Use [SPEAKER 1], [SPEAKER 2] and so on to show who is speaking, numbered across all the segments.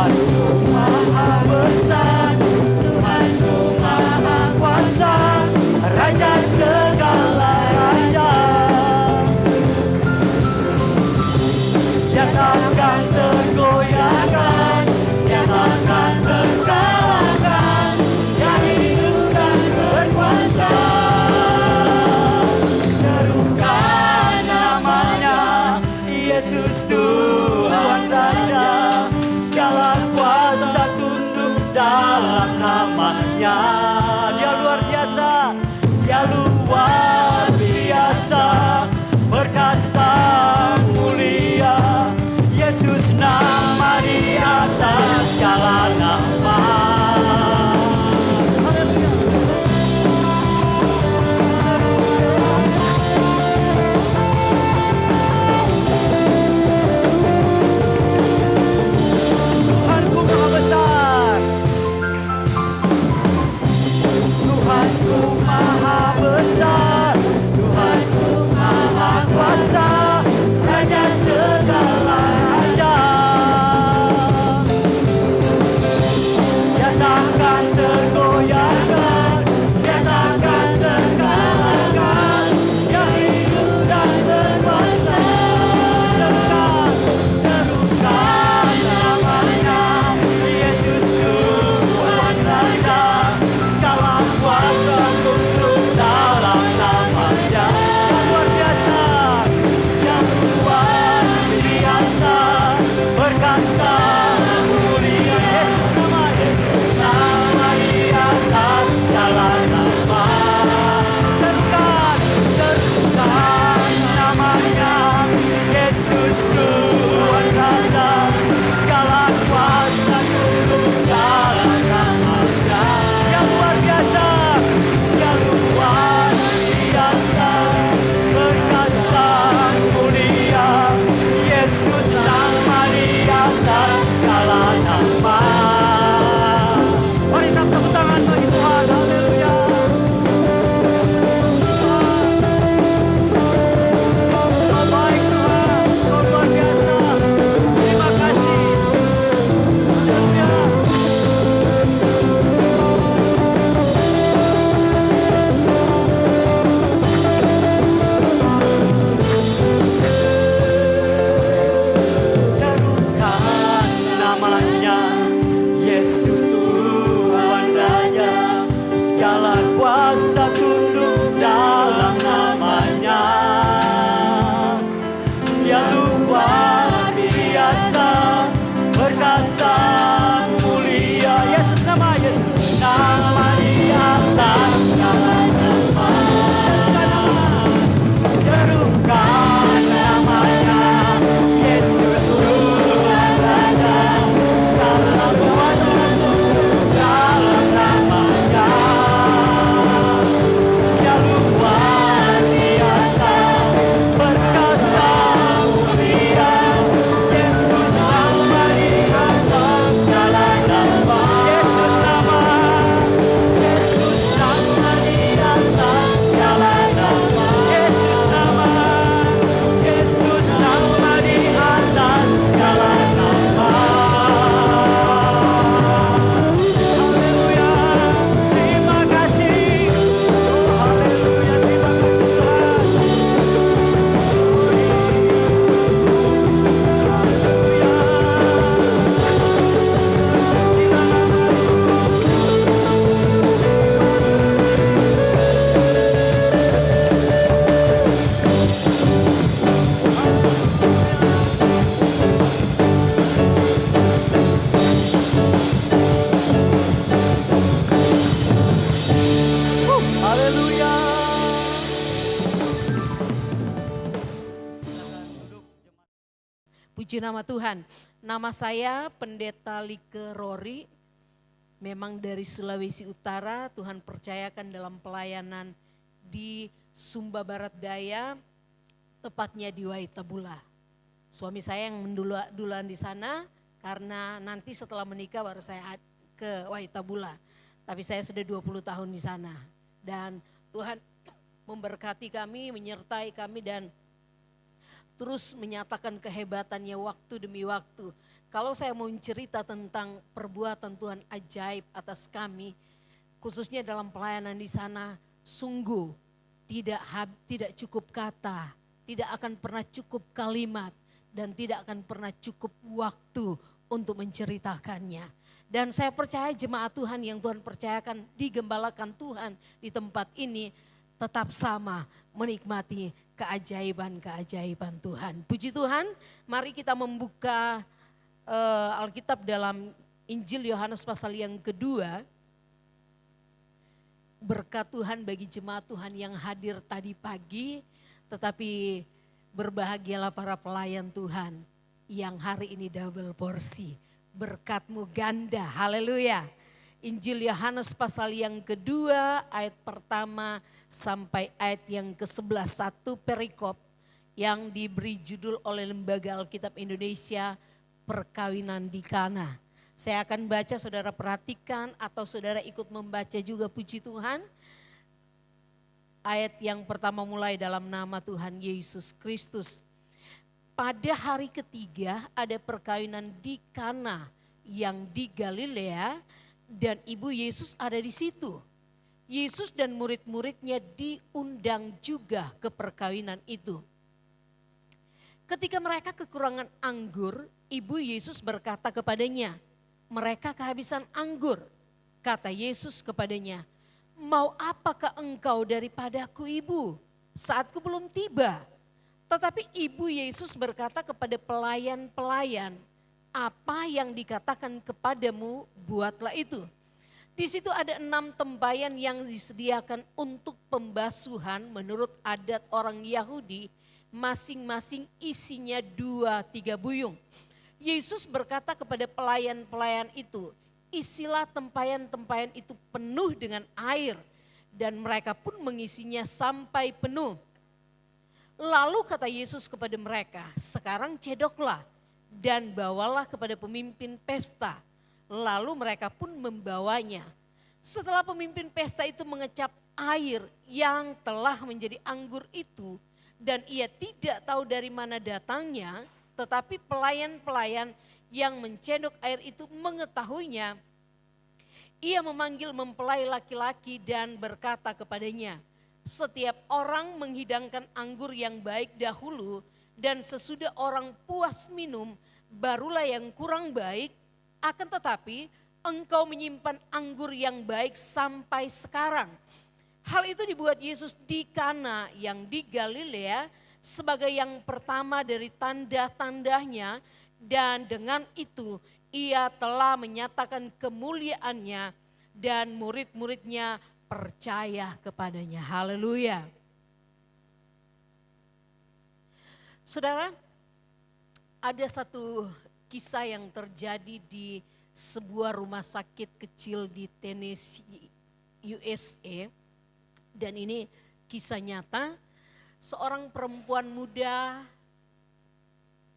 [SPEAKER 1] Tuhanku maha besar, Tuhanku maha kuasa, Raja segala raja. Dia takkan tergoyahkan, dia takkan terkalahkan, dia hidup dan berkuasa. Serukan namanya, Yesus Tuhan Raja. Segala kuasa tunduk dalam namanya. Dia luar biasa, dia luar biasa, perkasa mulia. Yesus nama di atas segala nama. Tuhanku maha besar, Tuhanku maha besar, Tuhanku maha kuasa, Raja segala raja. Dia takkan tergoyahkan, dia takkan terkalahkan, dia hidup dan berkuasa. Serukan namanya, Yesus Tuhan Raja. Segala kuasa tunduk dalam namanya. Luar biasa, yang luar biasa, perkasa mulia. Yesus nama di atas segala nama. Serukan namanya, Yesus Tuhan Raja. Segala kuasa tunduk dalam namanya. Yang luar biasa, yang luar biasa, perkasa mulia. Yesus nama di atas segala nama. Mari kita tepuk tangan bagi Tuhan. Haleluya. Kau baik Tuhan, Kau luar biasa. Terima kasih. Haleluya. Serukan namanya, Yesus Tuhan Raja. Segala kuasa tunduk dalam namanya. Dia luar biasa, perkasa mulia. Yesus nama di atas segala nama. Serukan namanya, Yesus Tuhan Raja. Segala kuasa tunduk dalam namanya. Dia luar biasa, perkasa mulia. Yesus nama di atas segala nama. Yesus nama di atas segala nama. Yesus nama di atas segala nama. Haleluya, terima kasih. Oh, haleluya, terima kasih Tuhan. Haleluya. Silakan duduk.
[SPEAKER 2] Puji nama Tuhan. Nama saya Pendeta Like Rory. Memang dari Sulawesi Utara, Tuhan percayakan dalam pelayanan di Sumba Barat Daya, tepatnya di Waitabula. Suami saya yang duluan di sana, karena nanti setelah menikah baru saya ke Waitabula. Tapi saya sudah 20 tahun di sana. Dan Tuhan memberkati kami, menyertai kami, dan terus menyatakan kehebatannya waktu demi waktu. Kalau saya mau cerita tentang perbuatan Tuhan ajaib atas kami, khususnya dalam pelayanan di sana, sungguh tidak cukup kata, tidak akan pernah cukup kalimat, dan tidak akan pernah cukup waktu untuk menceritakannya. Dan saya percaya jemaat Tuhan yang Tuhan percayakan digembalakan Tuhan di tempat ini tetap sama menikmati keajaiban-keajaiban Tuhan. Puji Tuhan, mari kita membuka Alkitab dalam Injil Yohanes pasal yang kedua. Berkat Tuhan bagi jemaat Tuhan yang hadir tadi pagi, tetapi berbahagialah para pelayan Tuhan yang hari ini double porsi. Berkat-Mu ganda, haleluya. Injil Yohanes pasal yang kedua ayat pertama sampai ayat yang ke-11, satu perikop yang diberi judul oleh Lembaga Alkitab Indonesia, Perkawinan di Kana. Saya akan baca, saudara perhatikan atau saudara ikut membaca juga, puji Tuhan. Ayat yang pertama mulai dalam nama Tuhan Yesus Kristus. Pada hari ketiga ada perkawinan di Kana yang di Galilea dan ibu Yesus ada di situ. Yesus dan murid-muridnya diundang juga ke perkawinan itu. Ketika mereka kekurangan anggur, ibu Yesus berkata kepadanya, mereka kehabisan anggur. Kata Yesus kepadanya, mau apakah engkau daripadaku ibu? Saatku belum tiba. Tetapi ibu Yesus berkata kepada pelayan-pelayan, apa yang dikatakan kepadamu, buatlah itu. Di situ ada 6 tempayan yang disediakan untuk pembasuhan menurut adat orang Yahudi, masing-masing isinya 2-3 buyung. Yesus berkata kepada pelayan-pelayan itu, isilah tempayan-tempayan itu penuh dengan air, dan mereka pun mengisinya sampai penuh. Lalu kata Yesus kepada mereka, sekarang cedoklah dan bawalah kepada pemimpin pesta. Lalu mereka pun membawanya. Setelah pemimpin pesta itu mengecap air yang telah menjadi anggur itu, dan ia tidak tahu dari mana datangnya, tetapi pelayan-pelayan yang mencedok air itu mengetahuinya. Ia memanggil mempelai laki-laki dan berkata kepadanya, setiap orang menghidangkan anggur yang baik dahulu, dan sesudah orang puas minum, barulah yang kurang baik. Akan tetapi engkau menyimpan anggur yang baik sampai sekarang. Hal itu dibuat Yesus di Kana yang di Galilea sebagai yang pertama dari tanda-tandanya, dan dengan itu ia telah menyatakan kemuliaannya dan murid-muridnya percaya kepadanya. Haleluya. Saudara, ada satu kisah yang terjadi di sebuah rumah sakit kecil di Tennessee, USA. Dan ini kisah nyata, seorang perempuan muda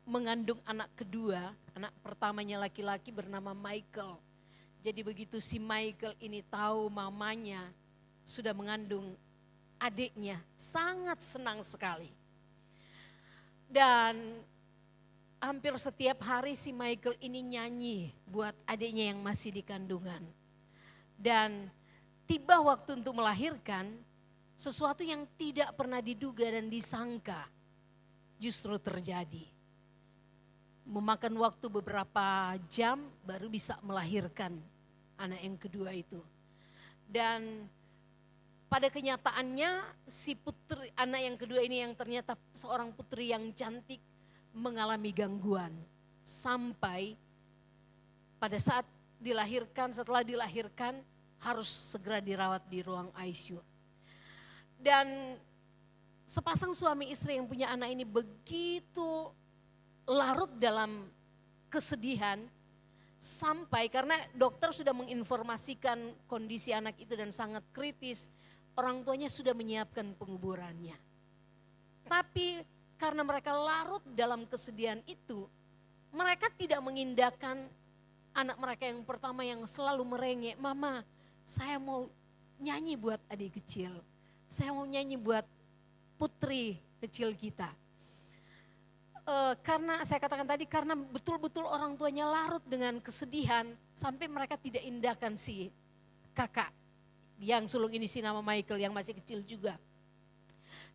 [SPEAKER 2] mengandung anak kedua, anak pertamanya laki-laki bernama Michael. Jadi begitu si Michael ini tahu mamanya sudah mengandung adiknya, sangat senang sekali. Dan hampir setiap hari si Michael ini nyanyi buat adiknya yang masih di kandungan. Dan tiba waktu untuk melahirkan, sesuatu yang tidak pernah diduga dan disangka justru terjadi. Memakan waktu beberapa jam baru bisa melahirkan anak yang kedua itu. Dan pada kenyataannya si putri anak yang kedua ini yang ternyata seorang putri yang cantik mengalami gangguan. Sampai pada saat dilahirkan, setelah dilahirkan harus segera dirawat di ruang ICU. Dan sepasang suami istri yang punya anak ini begitu larut dalam kesedihan, sampai karena dokter sudah menginformasikan kondisi anak itu dan sangat kritis, orang tuanya sudah menyiapkan penguburannya. Tapi karena mereka larut dalam kesedihan itu, mereka tidak mengindahkan anak mereka yang pertama yang selalu merengek, mama saya mau nyanyi buat adik kecil, saya mau nyanyi buat putri kecil kita. karena saya katakan tadi, karena betul-betul orang tuanya larut dengan kesedihan sampai mereka tidak indahkan si kakak yang sulung ini, si nama Michael yang masih kecil juga.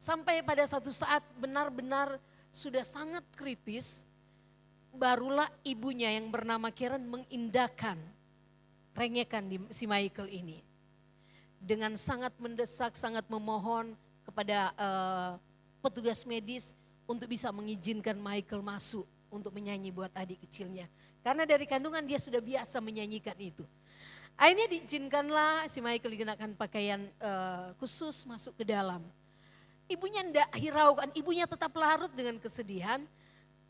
[SPEAKER 2] Sampai pada satu saat benar-benar sudah sangat kritis, barulah ibunya yang bernama Karen mengindahkan rengekan si Michael ini. Dengan sangat mendesak, sangat memohon kepada petugas medis untuk bisa mengizinkan Michael masuk untuk menyanyi buat adik kecilnya. Karena dari kandungan dia sudah biasa menyanyikan itu. Akhirnya diizinkanlah si Michael dikenakan pakaian khusus masuk ke dalam. Ibunya tidak hiraukan, ibunya tetap larut dengan kesedihan.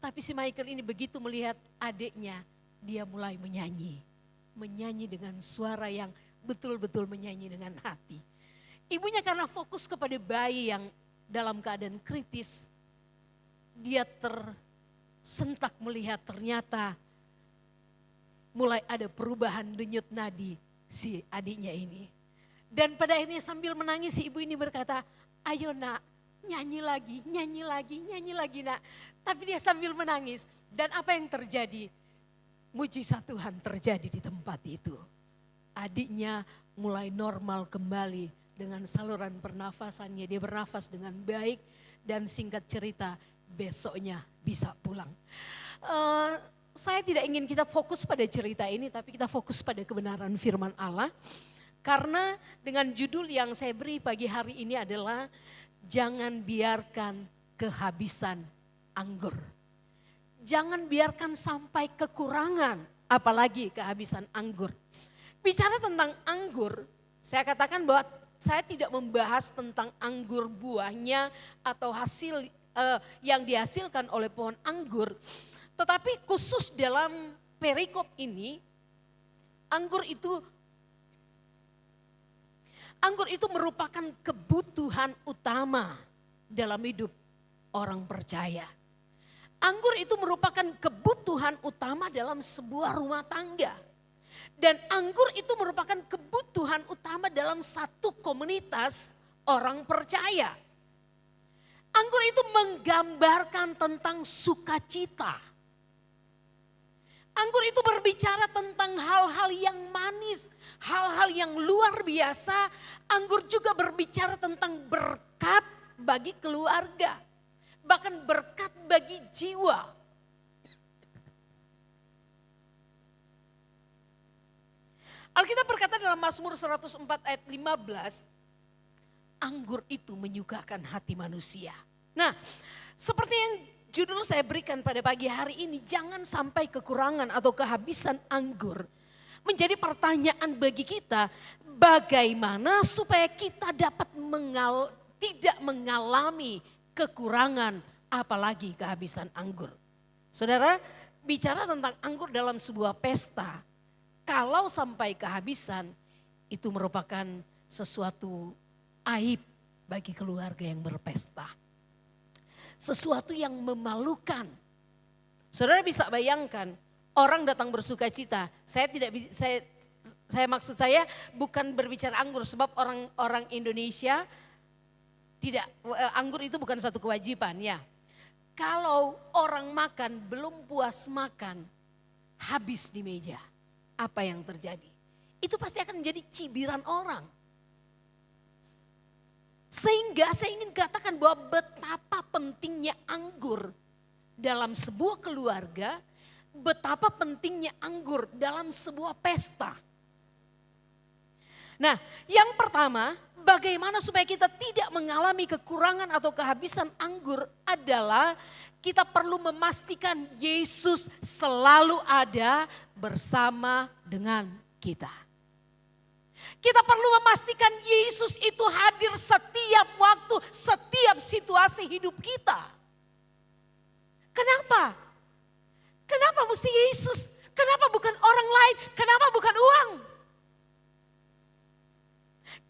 [SPEAKER 2] Tapi si Michael ini begitu melihat adiknya, dia mulai menyanyi. Menyanyi dengan suara yang betul-betul menyanyi dengan hati. Ibunya karena fokus kepada bayi yang dalam keadaan kritis, dia tersentak melihat ternyata mulai ada perubahan denyut nadi si adiknya ini. Dan pada akhirnya sambil menangis si ibu ini berkata, ayo nak, nyanyi lagi, nyanyi lagi, nyanyi lagi nak. Tapi dia sambil menangis. Dan apa yang terjadi? Mujizat Tuhan terjadi di tempat itu. Adiknya mulai normal kembali dengan saluran pernafasannya. Dia bernafas dengan baik dan singkat cerita besoknya bisa pulang. Saya tidak ingin kita fokus pada cerita ini, tapi kita fokus pada kebenaran firman Allah. Karena dengan judul yang saya beri pagi hari ini adalah jangan biarkan kehabisan anggur. Jangan biarkan sampai kekurangan, apalagi kehabisan anggur. Bicara tentang anggur, saya katakan bahwa saya tidak membahas tentang anggur buahnya atau hasil yang dihasilkan oleh pohon anggur. Tetapi khusus dalam perikop ini, anggur itu merupakan kebutuhan utama dalam hidup orang percaya. Anggur itu merupakan kebutuhan utama dalam sebuah rumah tangga. Dan anggur itu merupakan kebutuhan utama dalam satu komunitas orang percaya. Anggur itu menggambarkan tentang sukacita. Anggur itu berbicara tentang hal-hal yang manis, hal-hal yang luar biasa. Anggur juga berbicara tentang berkat bagi keluarga, bahkan berkat bagi jiwa. Alkitab berkata dalam Mazmur 104 ayat 15, anggur itu menyukakan hati manusia. Nah, seperti yang judul saya berikan pada pagi hari ini, jangan sampai kekurangan atau kehabisan anggur menjadi pertanyaan bagi kita, bagaimana supaya kita dapat tidak mengalami kekurangan apalagi kehabisan anggur. Saudara, bicara tentang anggur dalam sebuah pesta, kalau sampai kehabisan itu merupakan sesuatu aib bagi keluarga yang berpesta. Sesuatu yang memalukan. Saudara bisa bayangkan orang datang bersuka cita. Saya maksud saya bukan berbicara anggur, sebab orang Indonesia tidak, anggur itu bukan satu kewajiban ya. Kalau orang makan belum puas makan, habis di meja, apa yang terjadi? Itu pasti akan menjadi cibiran orang. Sehingga saya ingin katakan bahwa betapa pentingnya anggur dalam sebuah keluarga, betapa pentingnya anggur dalam sebuah pesta. Nah, yang pertama, bagaimana supaya kita tidak mengalami kekurangan atau kehabisan anggur adalah kita perlu memastikan Yesus selalu ada bersama dengan kita. Kita perlu memastikan Yesus itu hadir setiap waktu, setiap situasi hidup kita. Kenapa? Kenapa mesti Yesus? Kenapa bukan orang lain? Kenapa bukan uang?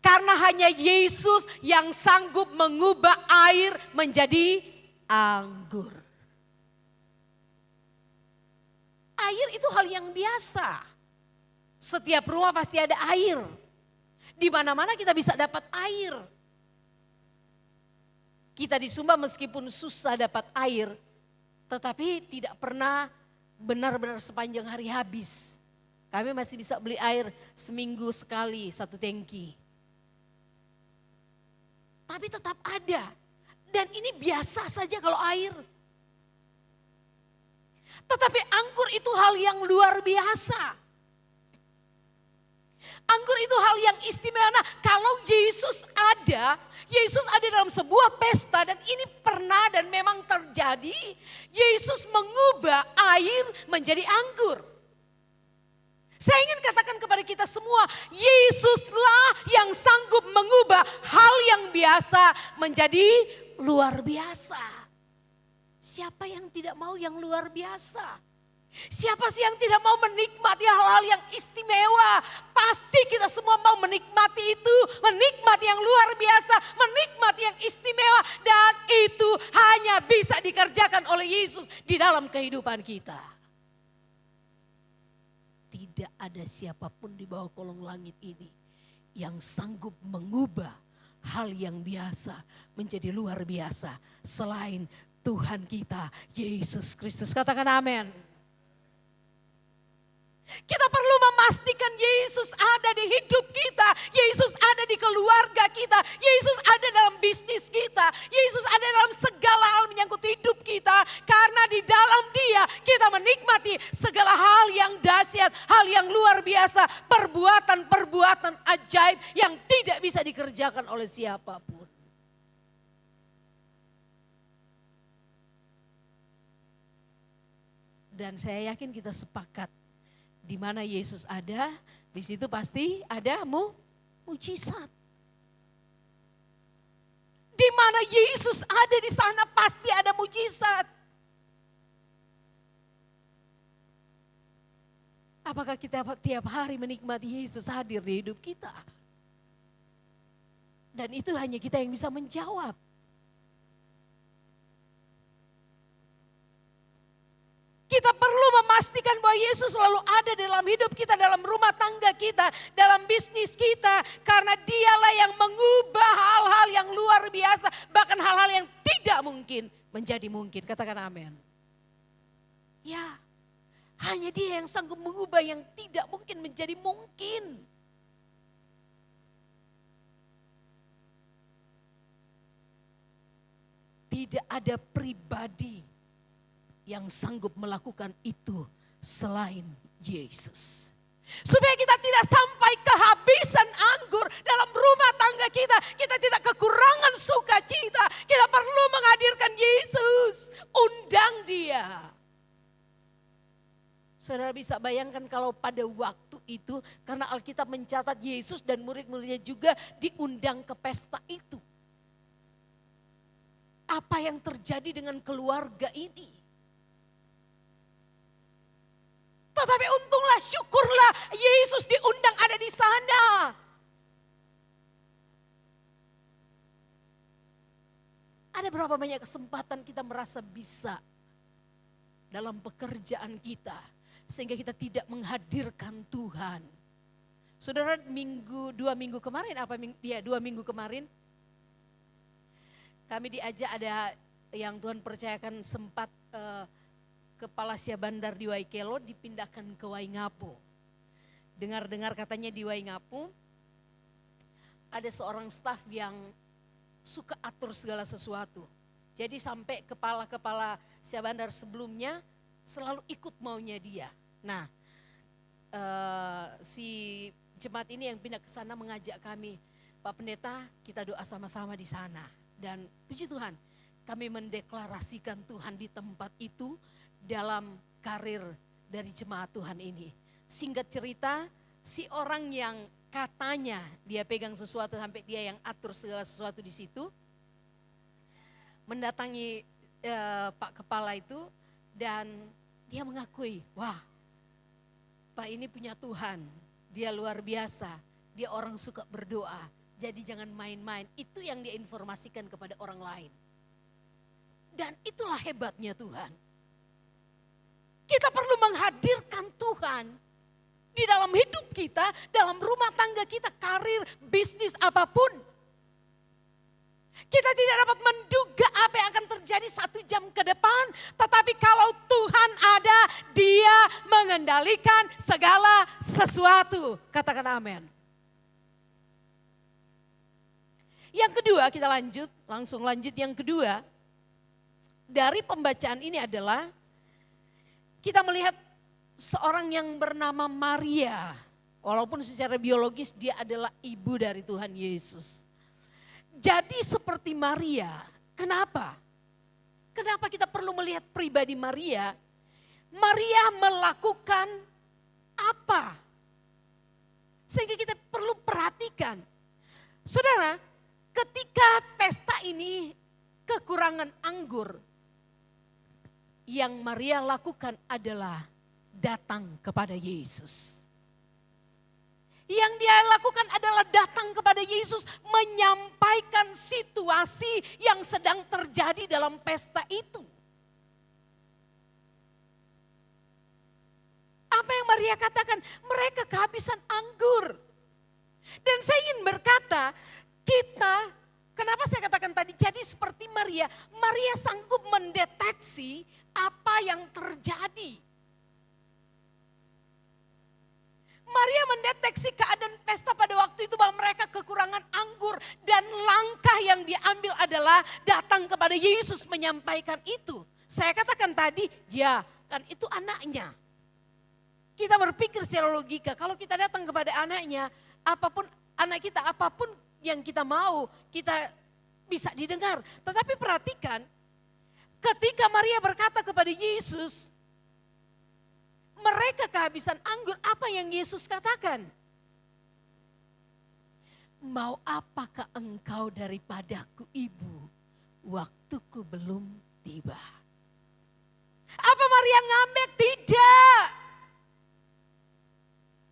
[SPEAKER 2] Karena hanya Yesus yang sanggup mengubah air menjadi anggur. Air itu hal yang biasa. Setiap rumah pasti ada air. Di mana-mana kita bisa dapat air. Kita di Sumba meskipun susah dapat air, tetapi tidak pernah benar-benar sepanjang hari habis. Kami masih bisa beli air seminggu sekali 1 tangki. Tapi tetap ada. Dan ini biasa saja kalau air. Tetapi anggur itu hal yang luar biasa. Anggur itu hal yang istimewa. Nah, kalau Yesus ada dalam sebuah pesta dan ini pernah dan memang terjadi. Yesus mengubah air menjadi anggur. Saya ingin katakan kepada kita semua, Yesuslah yang sanggup mengubah hal yang biasa menjadi luar biasa. Siapa yang tidak mau yang luar biasa? Siapa sih yang tidak mau menikmati hal-hal yang istimewa? Pasti kita semua mau menikmati itu, menikmati yang luar biasa, menikmati yang istimewa. Dan itu hanya bisa dikerjakan oleh Yesus di dalam kehidupan kita. Tidak ada siapapun di bawah kolong langit ini yang sanggup mengubah hal yang biasa menjadi luar biasa selain Tuhan kita Yesus Kristus. Katakan amin. Kita perlu memastikan Yesus ada di hidup kita. Yesus ada di keluarga kita. Yesus ada dalam bisnis kita. Yesus ada dalam segala hal menyangkut hidup kita. Karena di dalam Dia kita menikmati segala hal yang dahsyat, hal yang luar biasa. Perbuatan-perbuatan ajaib yang tidak bisa dikerjakan oleh siapapun. Dan saya yakin kita sepakat. Di mana Yesus ada, di situ pasti ada mujizat. Di mana Yesus ada, di sana pasti ada mujizat. Apakah kita tiap hari menikmati Yesus hadir di hidup kita? Dan itu hanya kita yang bisa menjawab. Kita perlu memastikan bahwa Yesus selalu ada dalam hidup kita, dalam rumah tangga kita, dalam bisnis kita. Karena Dialah yang mengubah hal-hal yang luar biasa, bahkan hal-hal yang tidak mungkin menjadi mungkin. Katakan amin. Ya, hanya Dia yang sanggup mengubah yang tidak mungkin menjadi mungkin. Tidak ada pribadi yang sanggup melakukan itu selain Yesus. Supaya kita tidak sampai kehabisan anggur dalam rumah tangga kita. Kita tidak kekurangan sukacita. Kita perlu menghadirkan Yesus. Undang Dia. Saudara bisa bayangkan kalau pada waktu itu, karena Alkitab mencatat Yesus dan murid-muridnya juga diundang ke pesta itu. Apa yang terjadi dengan keluarga ini? Tetapi untunglah, syukurlah Yesus diundang ada di sana. Ada berapa banyak kesempatan kita merasa bisa dalam pekerjaan kita. Sehingga kita tidak menghadirkan Tuhan. Saudara, 2 minggu kemarin, 2 minggu kemarin. Kami diajak, ada yang Tuhan percayakan sempat Kepala Siap Bandar di Waikelo dipindahkan ke Waingapu. Dengar-dengar katanya di Waingapu ada seorang staf yang suka atur segala sesuatu. Jadi sampai kepala-kepala Siap Bandar sebelumnya selalu ikut maunya dia. Nah, si jemaat ini yang pindah ke sana mengajak kami, Pak Pendeta, kita doa sama-sama di sana. Dan puji Tuhan, kami mendeklarasikan Tuhan di tempat itu dalam karir dari jemaat Tuhan ini. Singkat cerita, si orang yang katanya dia pegang sesuatu sampai dia yang atur segala sesuatu di situ, mendatangi Pak Kepala itu dan dia mengakui, wah Pak ini punya Tuhan, dia luar biasa, dia orang suka berdoa, jadi jangan main-main. Itu yang dia informasikan kepada orang lain. Dan itulah hebatnya Tuhan. Kita perlu menghadirkan Tuhan di dalam hidup kita, dalam rumah tangga kita, karir, bisnis apapun. Kita tidak dapat menduga apa yang akan terjadi 1 jam ke depan. Tetapi kalau Tuhan ada, Dia mengendalikan segala sesuatu. Katakan amin. Yang kedua, kita langsung lanjut yang kedua. Dari pembacaan ini adalah kita melihat seorang yang bernama Maria. Walaupun secara biologis dia adalah ibu dari Tuhan Yesus. Jadi seperti Maria, kenapa? Kenapa kita perlu melihat pribadi Maria? Maria melakukan apa? Sehingga kita perlu perhatikan. Saudara, ketika pesta ini kekurangan anggur, yang Maria lakukan adalah datang kepada Yesus. Yang dia lakukan adalah datang kepada Yesus, menyampaikan situasi yang sedang terjadi dalam pesta itu. Apa yang Maria katakan? Mereka kehabisan anggur. Dan saya ingin berkata, kenapa saya katakan tadi, jadi seperti Maria, Maria sanggup mendeteksi apa yang terjadi. Maria mendeteksi keadaan pesta pada waktu itu bahwa mereka kekurangan anggur. Dan langkah yang diambil adalah datang kepada Yesus menyampaikan itu. Saya katakan tadi, ya kan itu anaknya. Kita berpikir secara logika, kalau kita datang kepada anaknya, anak kita apapun yang kita mau, kita bisa didengar. Tetapi perhatikan, ketika Maria berkata kepada Yesus, mereka kehabisan anggur, apa yang Yesus katakan? Mau apakah engkau daripadaku ibu, waktuku belum tiba. Apa Maria ngambek? Tidak.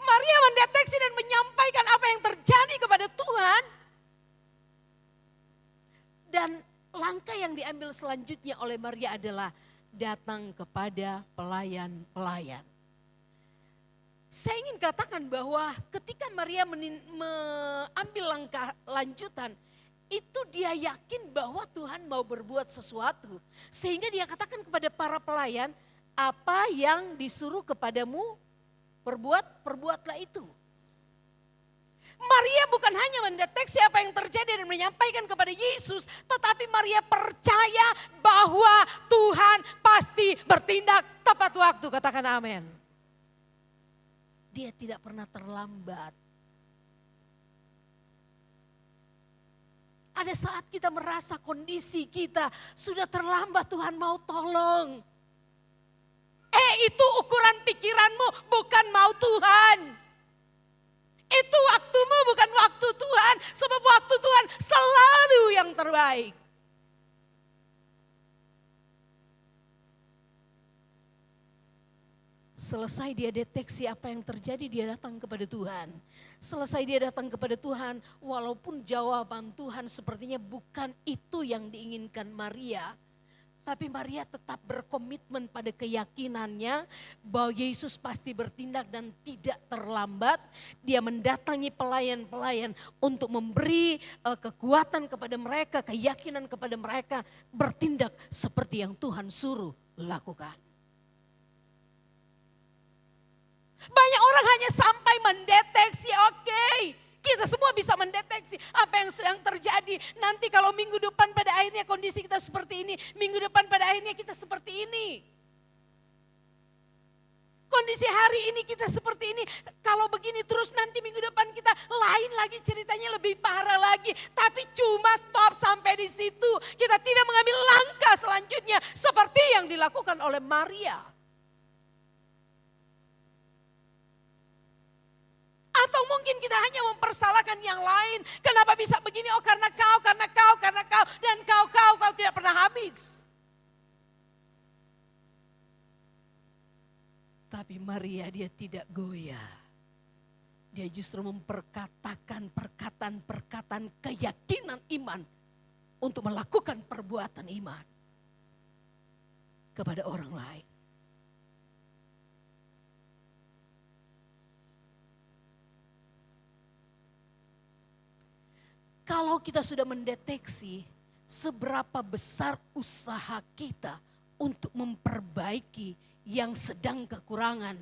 [SPEAKER 2] Maria mendeteksi dan menyampaikan apa yang terjadi kepada Tuhan. Dan langkah yang diambil selanjutnya oleh Maria adalah datang kepada pelayan-pelayan. Saya ingin katakan bahwa ketika Maria mengambil langkah lanjutan, itu dia yakin bahwa Tuhan mau berbuat sesuatu. Sehingga dia katakan kepada para pelayan, apa yang disuruh kepadamu perbuatlah itu. Maria bukan hanya mendeteksi apa yang terjadi dan menyampaikan kepada Yesus, tetapi Maria percaya bahwa Tuhan pasti bertindak tepat waktu. Katakan amin. Dia tidak pernah terlambat. Ada saat kita merasa kondisi kita sudah terlambat, Tuhan mau tolong. Itu ukuran pikiranmu, bukan mau Tuhan. Itu waktumu, bukan waktu Tuhan. Sebab waktu Tuhan selalu yang terbaik. Selesai dia deteksi apa yang terjadi, dia datang kepada Tuhan. Selesai dia datang kepada Tuhan, walaupun jawaban Tuhan sepertinya bukan itu yang diinginkan Maria. Tapi Maria tetap berkomitmen pada keyakinannya bahwa Yesus pasti bertindak dan tidak terlambat. Dia mendatangi pelayan-pelayan untuk memberi kekuatan kepada mereka, keyakinan kepada mereka bertindak seperti yang Tuhan suruh lakukan. Banyak orang hanya sampai mendeteksi, oke, kita semua bisa mendeteksi apa yang sedang terjadi. Nanti kalau minggu depan pada akhirnya kondisi kita seperti ini, minggu depan pada akhirnya kita seperti ini. Kondisi hari ini kita seperti ini, kalau begini terus nanti minggu depan kita lain lagi, ceritanya lebih parah lagi. Tapi cuma stop sampai di situ, kita tidak mengambil langkah selanjutnya seperti yang dilakukan oleh Maria. Atau mungkin kita hanya mempersalahkan yang lain. Kenapa bisa begini? Oh karena kau, dan kau tidak pernah habis. Tapi Maria dia tidak goyah. Dia justru memperkatakan perkataan keyakinan iman untuk melakukan perbuatan iman kepada orang lain. Kalau kita sudah mendeteksi seberapa besar usaha kita untuk memperbaiki yang sedang kekurangan.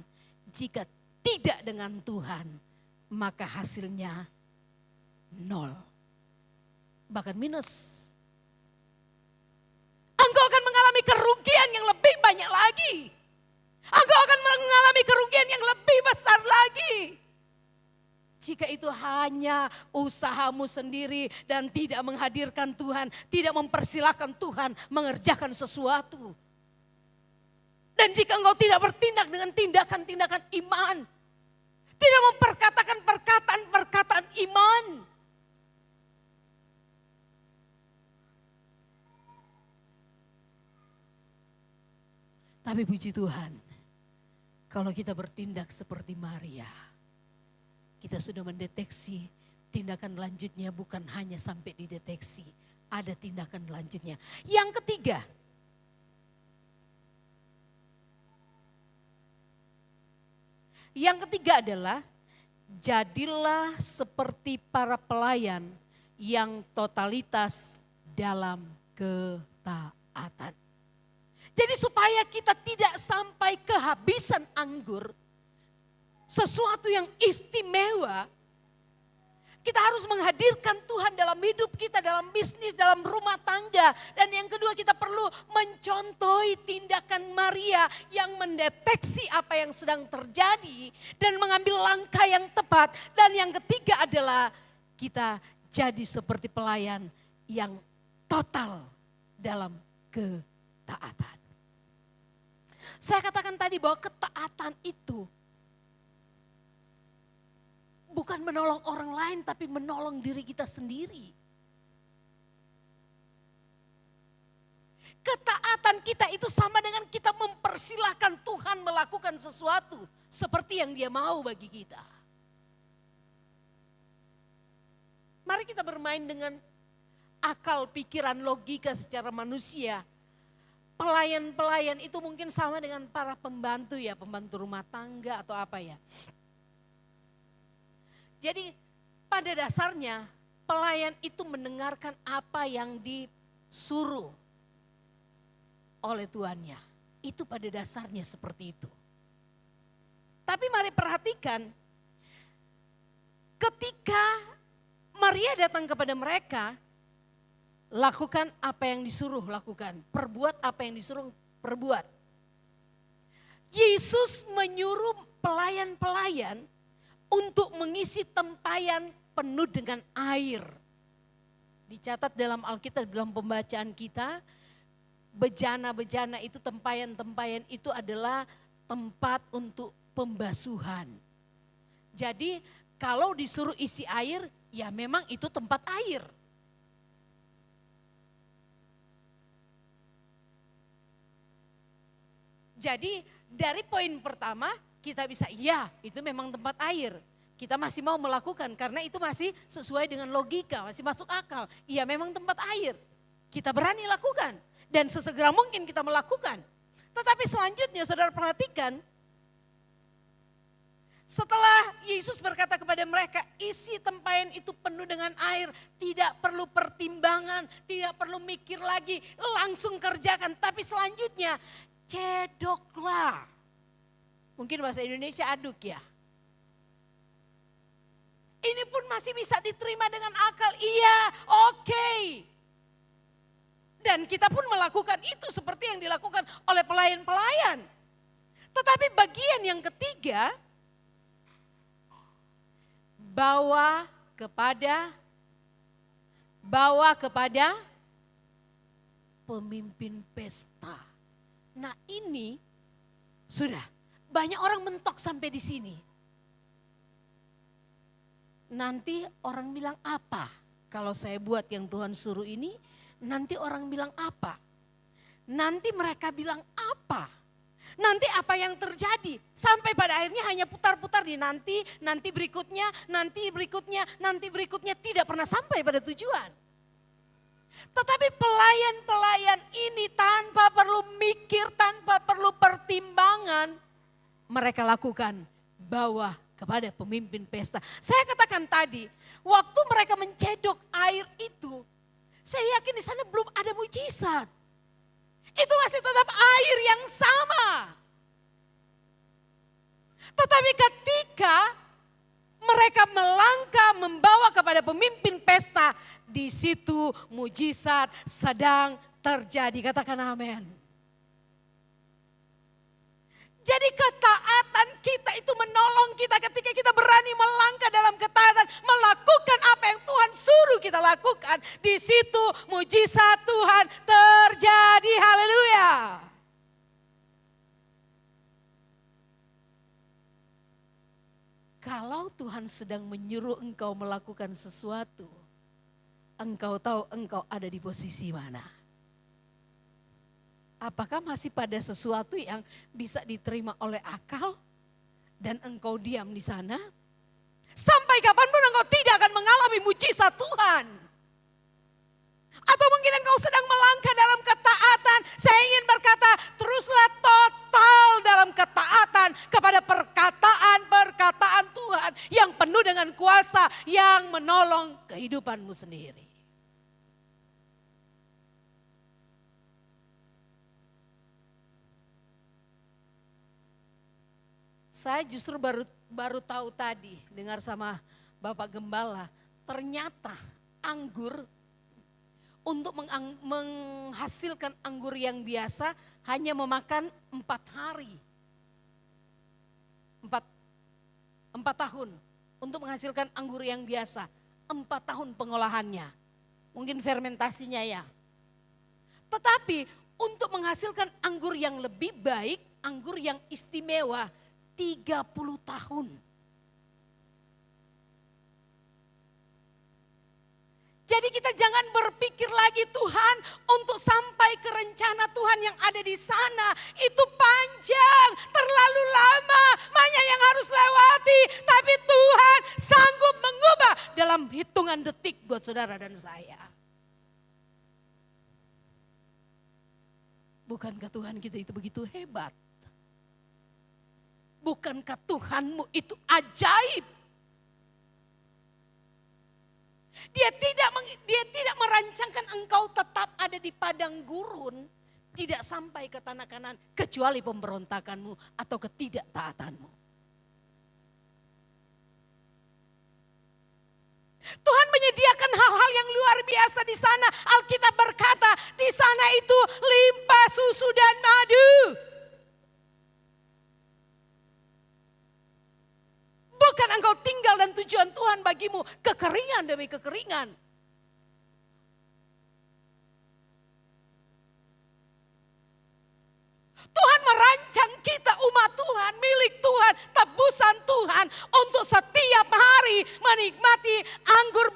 [SPEAKER 2] Jika tidak dengan Tuhan, maka hasilnya nol, bahkan minus. Engkau akan mengalami kerugian yang lebih banyak lagi. Engkau akan mengalami kerugian yang lebih besar lagi. Jika itu hanya usahamu sendiri dan tidak menghadirkan Tuhan, tidak mempersilahkan Tuhan mengerjakan sesuatu. Dan jika engkau tidak bertindak dengan tindakan-tindakan iman, tidak memperkatakan perkataan-perkataan iman, tapi puji Tuhan, kalau kita bertindak seperti Maria, kita sudah mendeteksi tindakan lanjutnya, bukan hanya sampai dideteksi, ada tindakan lanjutnya. Yang ketiga, adalah jadilah seperti para pelayan yang totalitas dalam ketaatan. Jadi supaya kita tidak sampai kehabisan anggur, sesuatu yang istimewa, kita harus menghadirkan Tuhan dalam hidup kita, dalam bisnis, dalam rumah tangga. Dan yang kedua, kita perlu mencontohi tindakan Maria yang mendeteksi apa yang sedang terjadi dan mengambil langkah yang tepat. Dan yang ketiga adalah kita jadi seperti pelayan yang total dalam ketaatan. Saya katakan tadi bahwa ketaatan itu bukan menolong orang lain, tapi menolong diri kita sendiri. Ketaatan kita itu sama dengan kita mempersilahkan Tuhan melakukan sesuatu seperti yang Dia mau bagi kita. Mari kita bermain dengan akal, pikiran, logika secara manusia. Pelayan-pelayan itu mungkin sama dengan para pembantu ya, pembantu rumah tangga atau apa ya. Jadi pada dasarnya pelayan itu mendengarkan apa yang disuruh oleh tuannya. Itu pada dasarnya seperti itu. Tapi mari perhatikan, ketika Maria datang kepada mereka, lakukan apa yang disuruh lakukan, perbuat apa yang disuruh perbuat. Yesus menyuruh pelayan-pelayan untuk mengisi tempayan penuh dengan air. Dicatat dalam Alkitab, dalam pembacaan kita, bejana-bejana itu, tempayan-tempayan itu adalah tempat untuk pembasuhan. Jadi kalau disuruh isi air, ya memang itu tempat air. Jadi dari poin pertama kita bisa, ya itu memang tempat air. Kita masih mau melakukan karena itu masih sesuai dengan logika, masih masuk akal. Iya memang tempat air, kita berani lakukan dan sesegera mungkin kita melakukan. Tetapi selanjutnya saudara perhatikan, setelah Yesus berkata kepada mereka, isi tempayan itu penuh dengan air, tidak perlu pertimbangan, tidak perlu mikir lagi, langsung kerjakan. Tapi selanjutnya, cedoklah. Mungkin bahasa Indonesia aduk ya. Ini pun masih bisa diterima dengan akal, iya, oke. Dan kita pun melakukan itu seperti yang dilakukan oleh pelayan-pelayan. Tetapi bagian yang ketiga, bawa kepada pemimpin pesta. Nah ini sudah banyak orang mentok sampai di sini. Nanti orang bilang apa? Kalau saya buat yang Tuhan suruh ini, nanti orang bilang apa? Nanti mereka bilang apa? Nanti apa yang terjadi? Sampai pada akhirnya hanya putar-putar di nanti berikutnya, tidak pernah sampai pada tujuan. Tetapi pelayan-pelayan ini tanpa perlu mikir, tanpa perlu pertimbangan, mereka lakukan, bawa kepada pemimpin pesta. Saya katakan tadi, waktu mereka mencedok air itu, Saya yakin di sana belum ada mujizat. Itu masih tetap air yang sama. Tetapi ketika mereka melangkah membawa kepada pemimpin pesta, di situ mujizat sedang terjadi. Katakan amin. Jadi ketaatan kita itu menolong kita ketika kita berani melangkah dalam ketaatan. Melakukan apa yang Tuhan suruh kita lakukan. Di situ mujizat Tuhan terjadi. Haleluya. Kalau Tuhan sedang menyuruh engkau melakukan sesuatu, engkau tahu engkau ada di posisi mana. Apakah masih pada sesuatu yang bisa diterima oleh akal dan engkau diam di sana? Sampai kapanpun engkau tidak akan mengalami mujizat Tuhan. Atau mungkin engkau sedang melangkah dalam ketaatan. Saya ingin berkata, teruslah total dalam ketaatan kepada perkataan-perkataan Tuhan yang penuh dengan kuasa yang menolong kehidupanmu sendiri. Saya justru baru tahu tadi, dengar sama Bapak Gembala, ternyata anggur untuk menghasilkan anggur yang biasa hanya memakan 4 hari. 4 tahun untuk menghasilkan anggur yang biasa. 4 tahun pengolahannya. Mungkin fermentasinya ya. Tetapi untuk menghasilkan anggur yang lebih baik, anggur yang istimewa, 30 tahun. Jadi kita jangan berpikir lagi Tuhan untuk sampai ke rencana Tuhan yang ada di sana. Itu panjang, terlalu lama, banyak yang harus lewati. Tapi Tuhan sanggup mengubah dalam hitungan detik buat saudara dan saya. Bukankah Tuhan kita itu begitu hebat? Bukankah Tuhanmu itu ajaib? Dia tidak merancangkan engkau tetap ada di padang gurun, tidak sampai ke tanah Kanaan kecuali pemberontakanmu atau ketidaktaatanmu. Tuhan menyediakan hal-hal yang luar biasa di sana. Alkitab berkata, di sana itu limpah susu dan madu. Bukan engkau tinggal dan tujuan Tuhan bagimu kekeringan demi kekeringan. Tuhan merancang kita umat Tuhan, milik Tuhan, tebusan Tuhan untuk setiap hari menikmati anggur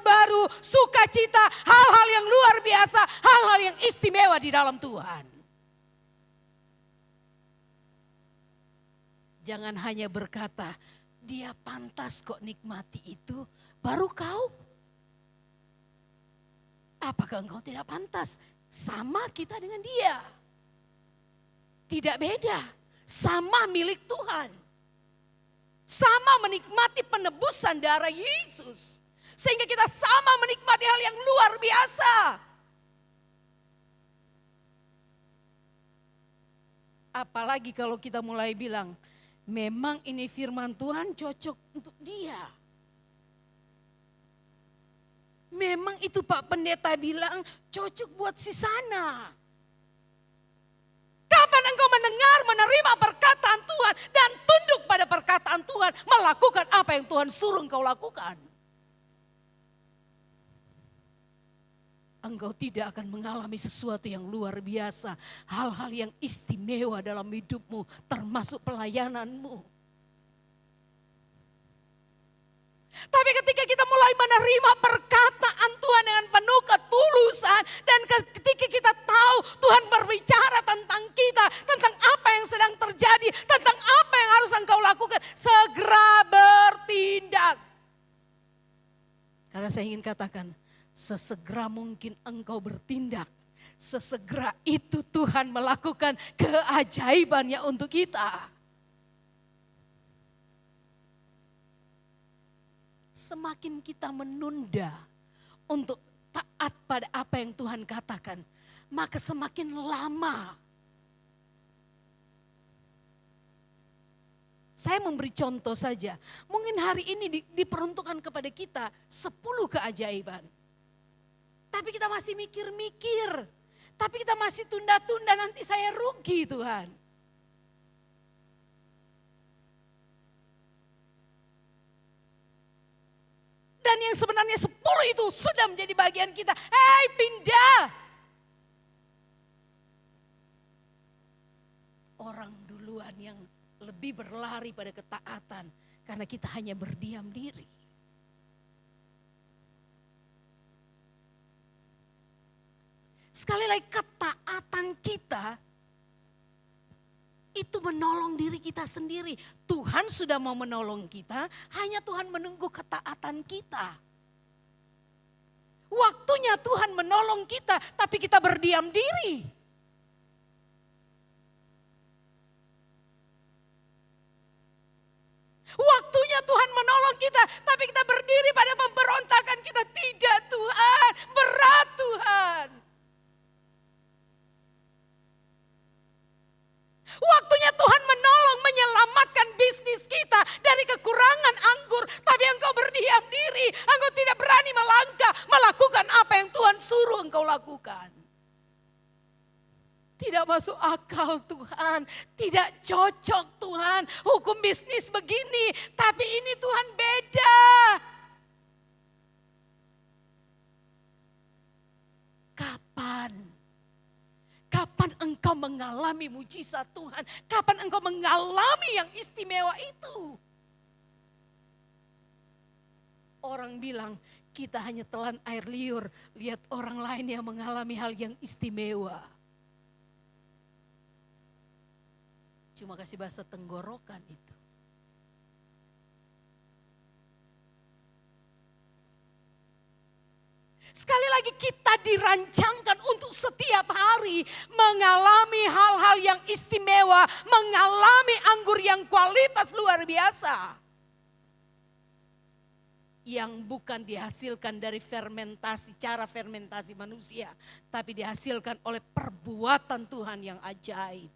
[SPEAKER 2] baru, sukacita, hal-hal yang luar biasa, hal-hal yang istimewa di dalam Tuhan. Jangan hanya berkata, dia pantas kok nikmati itu, baru kau. Apakah engkau tidak pantas? Sama kita dengan dia. Tidak beda, sama milik Tuhan. Sama menikmati penebusan darah Yesus. Sehingga kita sama menikmati hal yang luar biasa. Apalagi kalau kita mulai bilang, memang ini firman Tuhan cocok untuk dia. Memang itu Pak Pendeta bilang cocok buat si sana. Kapan engkau mendengar, menerima perkataan Tuhan dan tunduk pada perkataan Tuhan, melakukan apa yang Tuhan suruh engkau lakukan? Engkau tidak akan mengalami sesuatu yang luar biasa. Hal-hal yang istimewa dalam hidupmu, termasuk pelayananmu. Tapi ketika kita mulai menerima perkataan Tuhan dengan penuh ketulusan. Dan ketika kita tahu Tuhan berbicara tentang kita, tentang apa yang sedang terjadi, tentang apa yang harus engkau lakukan, segera bertindak. Karena saya ingin katakan, sesegera mungkin engkau bertindak, sesegera itu Tuhan melakukan keajaibannya untuk kita. Semakin kita menunda untuk taat pada apa yang Tuhan katakan, maka semakin lama. Saya memberi contoh saja, mungkin hari ini diperuntukkan kepada kita 10 keajaiban. Tapi kita masih mikir-mikir, tapi kita masih tunda-tunda, nanti saya rugi Tuhan. Dan yang sebenarnya 10 itu sudah menjadi bagian kita. Hei, pindah. Orang duluan yang lebih berlari pada ketaatan karena kita hanya berdiam diri. Sekali lagi, ketaatan kita itu menolong diri kita sendiri. Tuhan sudah mau menolong kita, hanya Tuhan menunggu ketaatan kita. Waktunya Tuhan menolong kita, tapi kita berdiam diri. Waktunya Tuhan menolong kita, tapi kita berdiri pada pemberontakan kita. Tidak Tuhan, berat Tuhan. Waktunya Tuhan menolong, menyelamatkan bisnis kita dari kekurangan anggur. Tapi engkau berdiam diri, engkau tidak berani melangkah, melakukan apa yang Tuhan suruh engkau lakukan. Tidak masuk akal Tuhan, tidak cocok Tuhan, hukum bisnis begini, tapi ini Tuhan beda. Kapan engkau mengalami mujizat Tuhan? Kapan engkau mengalami yang istimewa itu? Orang bilang kita hanya telan air liur, lihat orang lain yang mengalami hal yang istimewa. Cuma kasih bahasa tenggorokan itu. Sekali lagi kita dirancangkan untuk setiap hari mengalami hal-hal yang istimewa, mengalami anggur yang kualitas luar biasa. Yang bukan dihasilkan dari fermentasi, cara fermentasi manusia, tapi dihasilkan oleh perbuatan Tuhan yang ajaib.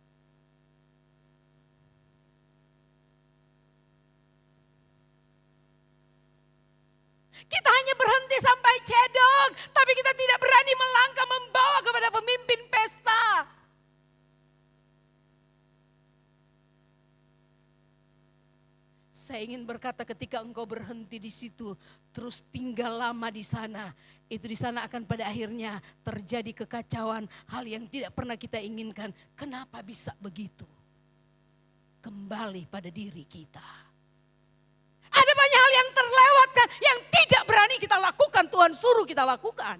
[SPEAKER 2] Kita hanya berhenti sampai cedok, tapi kita tidak berani melangkah membawa kepada pemimpin pesta. Saya ingin berkata, ketika engkau berhenti di situ, terus tinggal lama di sana, itu di sana akan pada akhirnya terjadi kekacauan, hal yang tidak pernah kita inginkan. Kenapa bisa begitu? Kembali pada diri kita. Ada banyak hal yang terlewatkan, yang tidak berani kita lakukan, Tuhan suruh kita lakukan.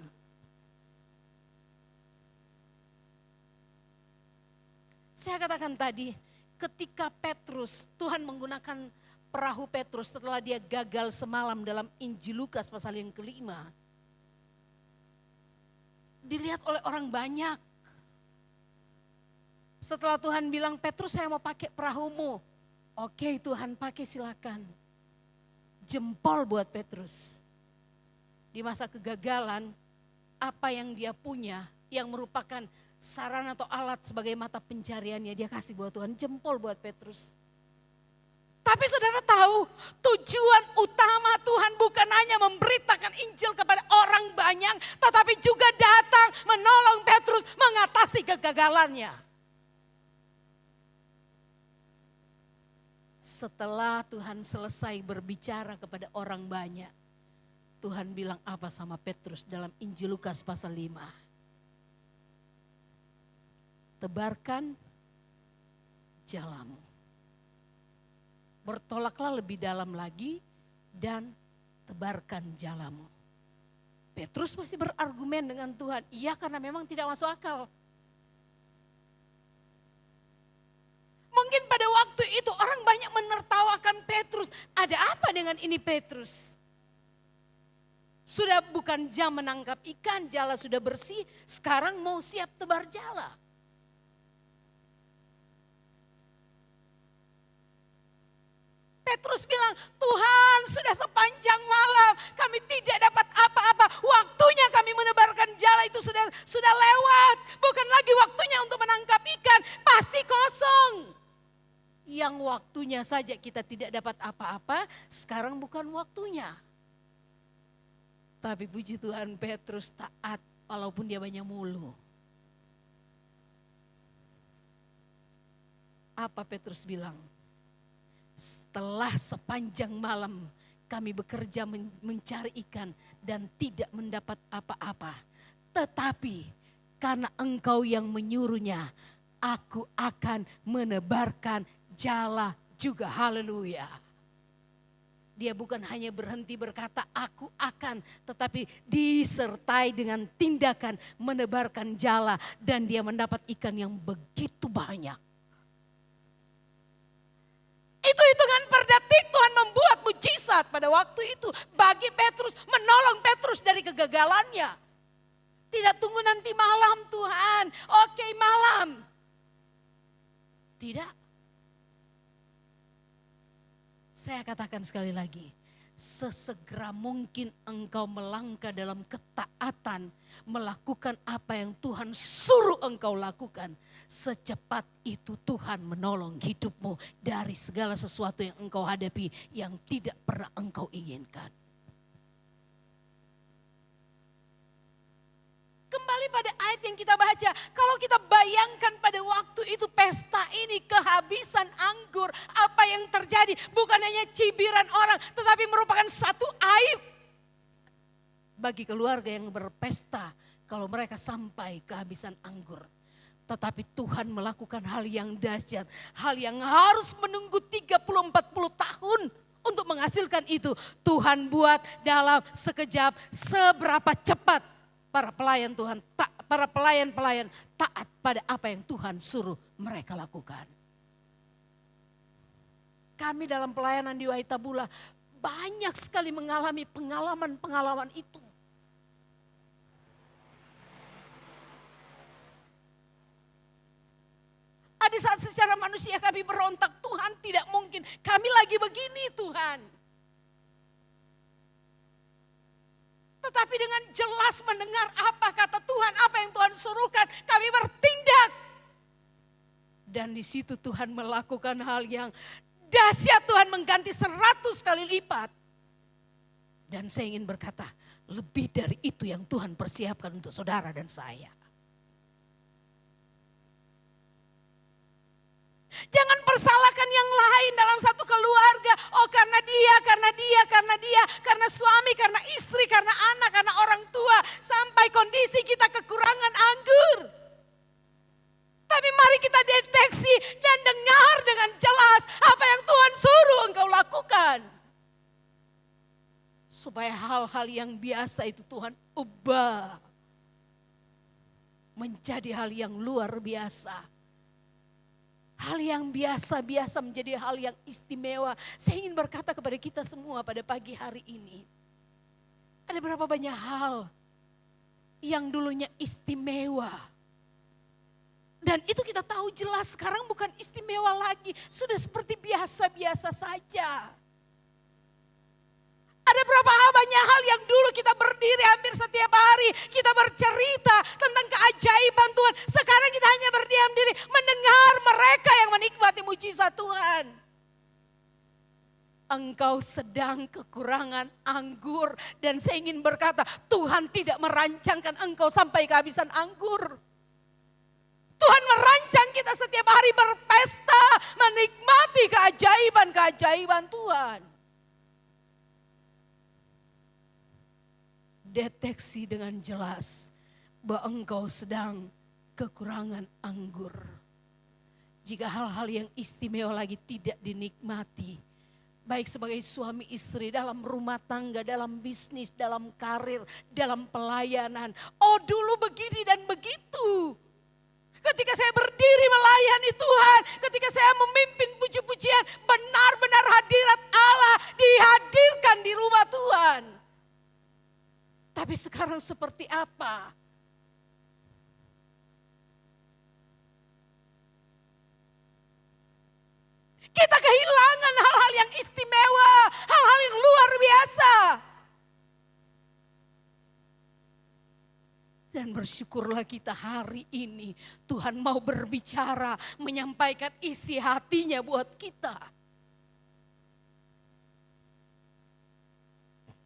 [SPEAKER 2] Saya katakan tadi, ketika Petrus, Tuhan menggunakan perahu Petrus setelah dia gagal semalam dalam Injil Lukas pasal yang ke-5. Dilihat oleh orang banyak. Setelah Tuhan bilang, Petrus saya mau pakai perahumu. Oke Tuhan, pakai silakan. Jempol buat Petrus. Di masa kegagalan, apa yang dia punya yang merupakan sarana atau alat sebagai mata pencariannya, dia kasih buat Tuhan, jempol buat Petrus. Tapi saudara tahu, tujuan utama Tuhan bukan hanya memberitakan Injil kepada orang banyak, tetapi juga datang menolong Petrus mengatasi kegagalannya. Setelah Tuhan selesai berbicara kepada orang banyak, Tuhan bilang apa sama Petrus dalam Injil Lukas pasal 5? Tebarkan jalamu. Bertolaklah lebih dalam lagi dan tebarkan jalamu. Petrus masih berargumen dengan Tuhan, iya karena memang tidak masuk akal. Mungkin pada waktu itu orang banyak menertawakan Petrus. Ada apa dengan ini Petrus? Sudah bukan jam menangkap ikan, jala sudah bersih, sekarang mau siap tebar jala. Petrus bilang, Tuhan sudah sepanjang malam kami tidak dapat apa-apa. Waktunya kami menebarkan itu sudah lewat. Bukan lagi waktunya untuk menangkap ikan, pasti kosong. Yang waktunya saja kita tidak dapat apa-apa, sekarang bukan waktunya. Tapi puji Tuhan, Petrus taat walaupun dia banyak mulu. Apa Petrus bilang? Setelah sepanjang malam kami bekerja mencari ikan dan tidak mendapat apa-apa. Tetapi karena Engkau yang menyuruhnya, aku akan menebarkan jala juga. Haleluya. Dia bukan hanya berhenti berkata aku akan, tetapi disertai dengan tindakan menebarkan jala. Dan dia mendapat ikan yang begitu banyak. Itu hitungan per detik Tuhan membuat mujizat pada waktu itu. Bagi Petrus, menolong Petrus dari kegagalannya. Tidak tunggu nanti malam Tuhan, oke malam. Tidak. Saya katakan sekali lagi, sesegera mungkin engkau melangkah dalam ketaatan, melakukan apa yang Tuhan suruh engkau lakukan. Secepat itu Tuhan menolong hidupmu dari segala sesuatu yang engkau hadapi yang tidak pernah engkau inginkan. Kembali pada ayat yang kita baca, kalau kita bayangkan pada waktu itu pesta ini kehabisan anggur, apa yang terjadi bukan hanya cibiran orang, tetapi merupakan satu aib bagi keluarga yang berpesta kalau mereka sampai kehabisan anggur. Tetapi Tuhan melakukan hal yang dahsyat, hal yang harus menunggu 30-40 tahun untuk menghasilkan itu. Tuhan buat dalam sekejap, seberapa cepat. Para pelayan Tuhan, para pelayan-pelayan taat pada apa yang Tuhan suruh mereka lakukan. Kami dalam pelayanan di Waitabula banyak sekali mengalami pengalaman-pengalaman itu. Ada saat secara manusia kami berontak, Tuhan tidak mungkin, kami lagi begini Tuhan. Tetapi dengan jelas mendengar apa kata Tuhan, apa yang Tuhan suruhkan, kami bertindak. Dan di situ Tuhan melakukan hal yang dahsyat, Tuhan mengganti 100 kali lipat. Dan saya ingin berkata, lebih dari itu yang Tuhan persiapkan untuk saudara dan saya. Jangan persalahkan yang lain dalam satu keluarga. Oh karena dia, karena suami, karena istri, karena anak, karena orang tua. Sampai kondisi kita kekurangan anggur. Tapi mari kita deteksi dan dengar dengan jelas apa yang Tuhan suruh engkau lakukan. Supaya hal-hal yang biasa itu Tuhan ubah. Menjadi hal yang luar biasa. Hal yang biasa-biasa menjadi hal yang istimewa. Saya ingin berkata kepada kita semua pada pagi hari ini. Ada berapa banyak hal yang dulunya istimewa. Dan itu kita tahu jelas sekarang bukan istimewa lagi. Sudah seperti biasa-biasa saja. Ada berapa banyak hal yang dulu kita berdiri hampir setiap hari. Kita bercerita tentang keajaiban Tuhan. Sekarang kita hanya berdiam diri mendengar mereka yang menikmati mujizat Tuhan. Engkau sedang kekurangan anggur. Dan saya ingin berkata, Tuhan tidak merancangkan engkau sampai kehabisan anggur. Tuhan merancang kita setiap hari berpesta, menikmati keajaiban-keajaiban Tuhan. Deteksi dengan jelas bahwa engkau sedang kekurangan anggur. Jika hal-hal yang istimewa lagi tidak dinikmati, baik sebagai suami istri, dalam rumah tangga, dalam bisnis, dalam karir, dalam pelayanan. Oh dulu begini dan begitu. Ketika saya berdiri melayani Tuhan, ketika saya memimpin puji-pujian, benar-benar hadirat Allah dihadirkan di rumah Tuhan. Tapi sekarang seperti apa? Kita kehilangan hal-hal yang istimewa, hal-hal yang luar biasa. Dan Dan bersyukurlah kita hari ini Tuhan mau berbicara, menyampaikan isi hatinya buat kita.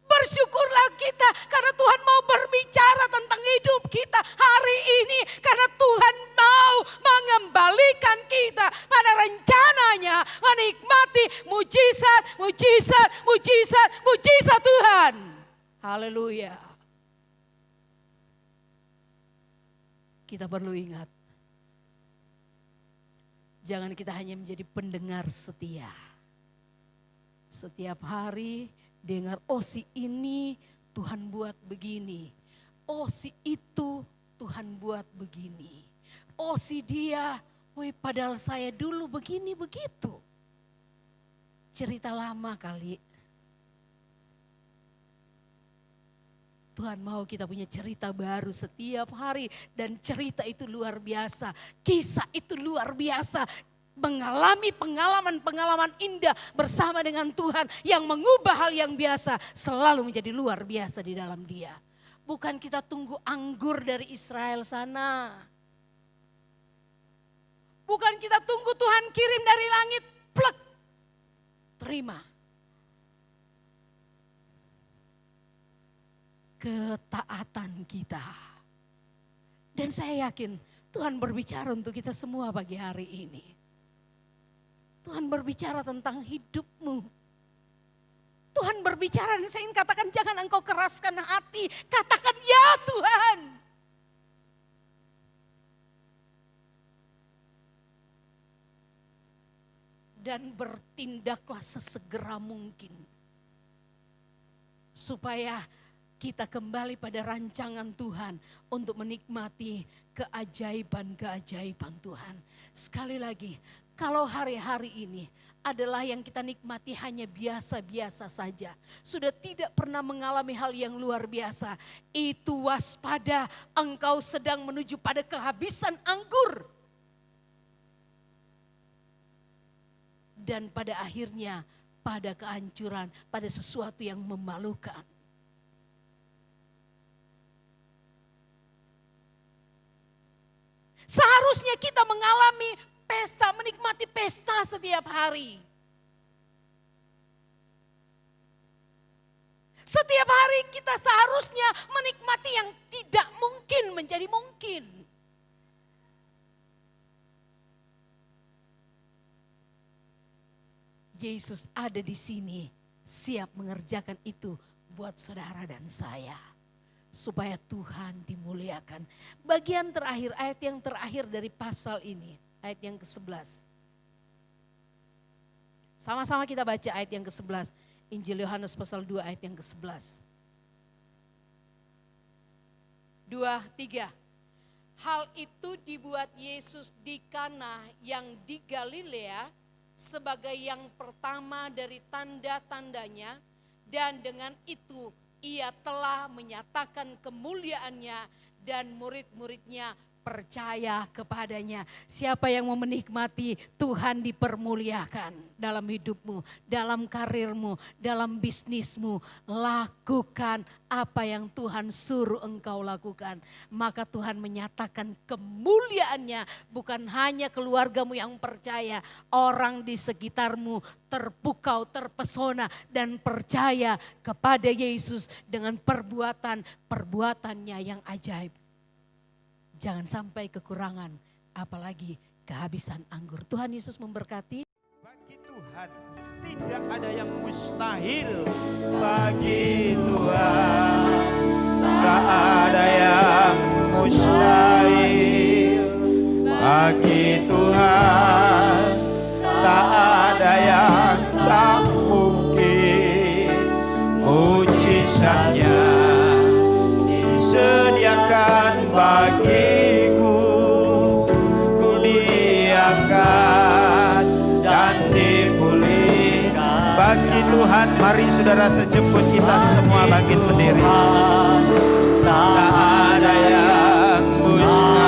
[SPEAKER 2] Bersyukurlah kita karena Tuhan mau berbicara tentang hidup kita hari ini. Karena Tuhan mau mengembalikan kita pada rencananya menikmati mujizat, mujizat, mujizat, mujizat Tuhan. Haleluya. Kita perlu ingat, jangan kita hanya menjadi pendengar setia. Setiap hari dengar, oh si ini Tuhan buat begini. Oh si itu Tuhan buat begini. Oh si dia, woi padahal saya dulu begini begitu. Cerita lama kali. Tuhan mau kita punya cerita baru setiap hari. Dan cerita itu luar biasa. Kisah itu luar biasa. Mengalami pengalaman-pengalaman indah bersama dengan Tuhan. Yang mengubah hal yang biasa selalu menjadi luar biasa di dalam dia. Bukan kita tunggu anggur dari Israel sana. Bukan kita tunggu Tuhan kirim dari langit. Plek. Terima. Ketaatan kita. Dan saya yakin Tuhan berbicara untuk kita semua pagi hari ini. Tuhan berbicara tentang hidupmu. Tuhan berbicara dan saya ingin katakan jangan engkau keraskan hati. Katakan ya Tuhan. Dan bertindaklah sesegera mungkin. Supaya kita kembali pada rancangan Tuhan untuk menikmati keajaiban-keajaiban Tuhan. Sekali lagi, kalau hari-hari ini adalah yang kita nikmati hanya biasa-biasa saja. Sudah tidak pernah mengalami hal yang luar biasa. Itu waspada, engkau sedang menuju pada kehabisan anggur. Dan pada akhirnya pada kehancuran, pada sesuatu yang memalukan. Seharusnya kita mengalami pesta, menikmati pesta setiap hari. Setiap hari kita seharusnya menikmati yang tidak mungkin menjadi mungkin. Yesus ada di sini, siap mengerjakan itu buat saudara dan saya. Supaya Tuhan dimuliakan. Bagian terakhir, ayat yang terakhir dari pasal ini. Ayat yang ke-11. Sama-sama kita baca ayat yang ke-11. Injil Yohanes pasal 2 ayat yang ke-11. 2, 3. Hal itu dibuat Yesus di Kana yang di Galilea sebagai yang pertama dari tanda-tandanya. Dan dengan itu ia telah menyatakan kemuliaannya dan murid-muridnya percaya kepadanya. Siapa yang mau menikmati Tuhan dipermuliakan dalam hidupmu, dalam karirmu, dalam bisnismu. Lakukan apa yang Tuhan suruh engkau lakukan. Maka Tuhan menyatakan kemuliaannya. Bukan hanya keluargamu yang percaya. Orang di sekitarmu terpukau, terpesona dan percaya kepada Yesus dengan perbuatannya yang ajaib. Jangan sampai kekurangan, apalagi kehabisan anggur. Tuhan Yesus memberkati.
[SPEAKER 3] Bagi Tuhan tidak ada yang mustahil. Bagi Tuhan tak ada yang mustahil. Bagi Tuhan tak ada yang tak mungkin. Mujizatnya disediakan bagiku, ku diangkat dan dipulihkan. Bagi Tuhan, mari saudara sejemput kita semua bangkit berdiri. Tak ada yang mustahil.